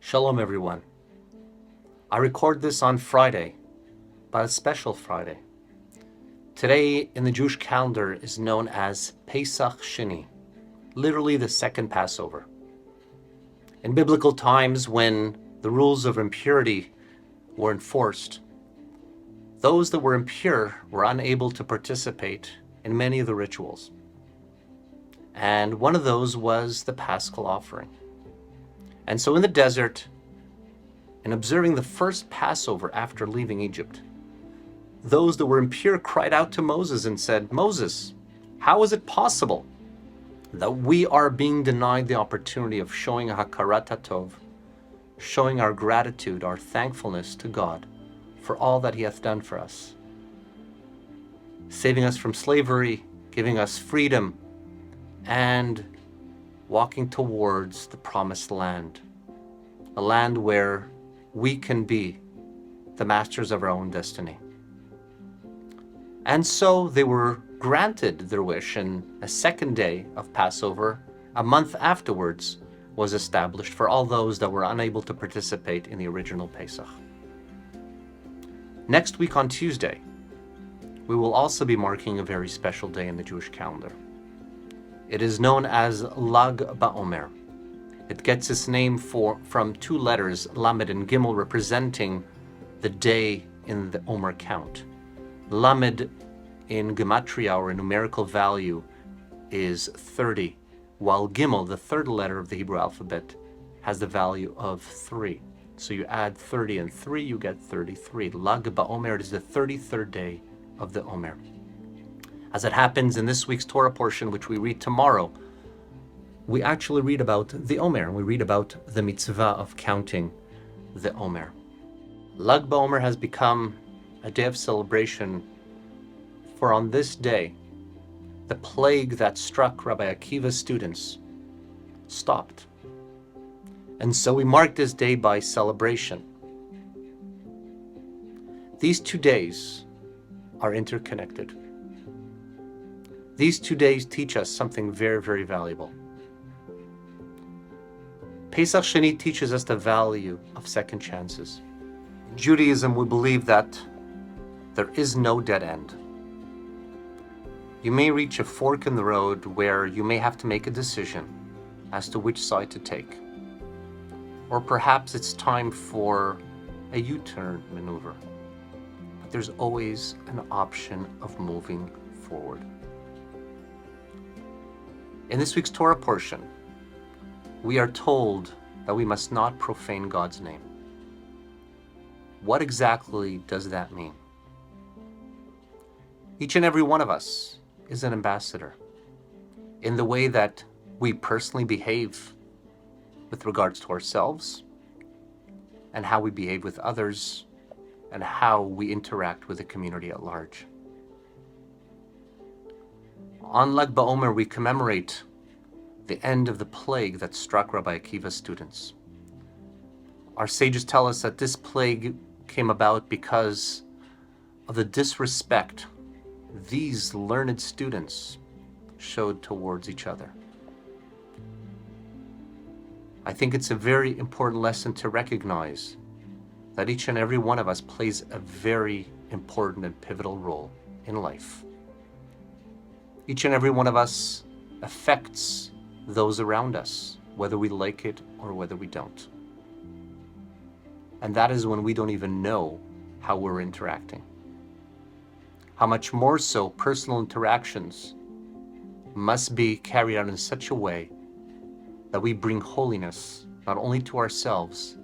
Shalom, everyone. I record this on Friday, but a special Friday. Today in the Jewish calendar is known as Pesach Sheni, literally the second Passover. In biblical times, when the rules of impurity were enforced, those that were impure were unable to participate in many of the rituals. And one of those was the Paschal offering. And so in the desert, in observing the first Passover after leaving Egypt, those that were impure cried out to Moses and said, "Moses, how is it possible that we are being denied the opportunity of showing hakarat hatov, showing our gratitude, our thankfulness to God for all that He hath done for us, saving us from slavery, giving us freedom, and walking towards the promised land, a land where we can be the masters of our own destiny." And so they were granted their wish, and a second day of Passover, a month afterwards, was established for all those that were unable to participate in the original Pesach. Next week on Tuesday, we will also be marking a very special day in the Jewish calendar. It is known as Lag BaOmer. It gets its name from two letters, Lamed and Gimel, representing the day in the Omer count. Lamed in gematria, or a numerical value, is 30, while Gimel, the third letter of the Hebrew alphabet, has the value of 3. So you add 30 and 3, you get 33. Lag BaOmer is the 33rd day of the Omer. As it happens in this week's Torah portion, which we read tomorrow, we actually read about the Omer, and we read about the mitzvah of counting the Omer. Lag BaOmer has become a day of celebration, for on this day, the plague that struck Rabbi Akiva's students stopped. And so we mark this day by celebration. These 2 days are interconnected. These 2 days teach us something very, very valuable. Pesach Sheni teaches us the value of second chances. In Judaism, we believe that there is no dead end. You may reach a fork in the road where you may have to make a decision as to which side to take. Or perhaps it's time for a U-turn maneuver. But there's always an option of moving forward. In this week's Torah portion, we are told that we must not profane God's name. What exactly does that mean? Each and every one of us is an ambassador in the way that we personally behave with regards to ourselves, and how we behave with others, and how we interact with the community at large. On Lag BaOmer, we commemorate the end of the plague that struck Rabbi Akiva's students. Our sages tell us that this plague came about because of the disrespect these learned students showed towards each other. I think it's a very important lesson to recognize that each and every one of us plays a very important and pivotal role in life. Each and every one of us affects those around us, whether we like it or whether we don't. And that is when we don't even know how we're interacting. How much more so personal interactions must be carried out in such a way that we bring holiness not only to ourselves,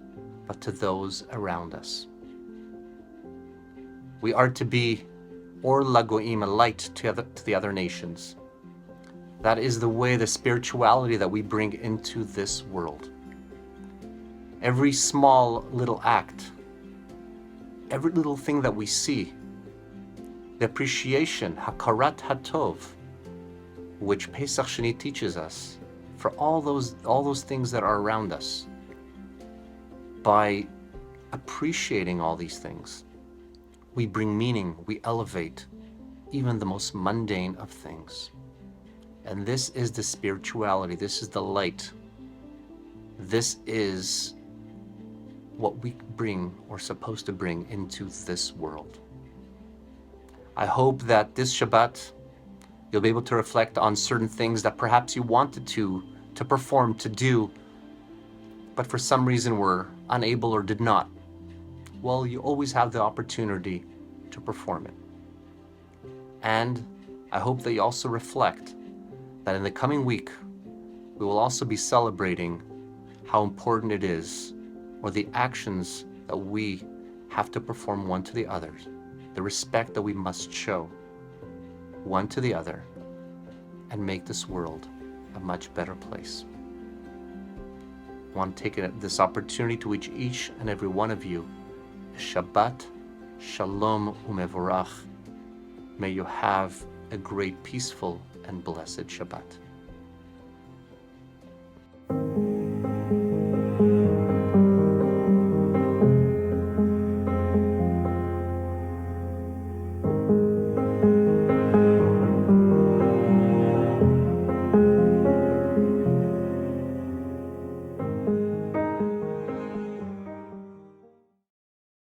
but to those around us. We are to be Or Lagoim, a light to the other nations. That is the way, the spirituality that we bring into this world. Every small little act, every little thing that we see, the appreciation, hakarat hatov, which Pesach Sheni teaches us, for all those things that are around us. By appreciating all these things, we bring meaning, we elevate even the most mundane of things. And this is the spirituality, this is the light. This is what we bring or supposed to bring into this world. I hope that this Shabbat you'll be able to reflect on certain things that perhaps you wanted to perform, to do, but for some reason were unable or did not. Well, you always have the opportunity to perform it. And I hope that you also reflect that in the coming week, we will also be celebrating how important it is, or the actions that we have to perform one to the others, the respect that we must show one to the other, and make this world a much better place. I want to take this opportunity to wish each and every one of you a Shabbat, Shalom Umevorach. May you have a great, peaceful, and blessed Shabbat.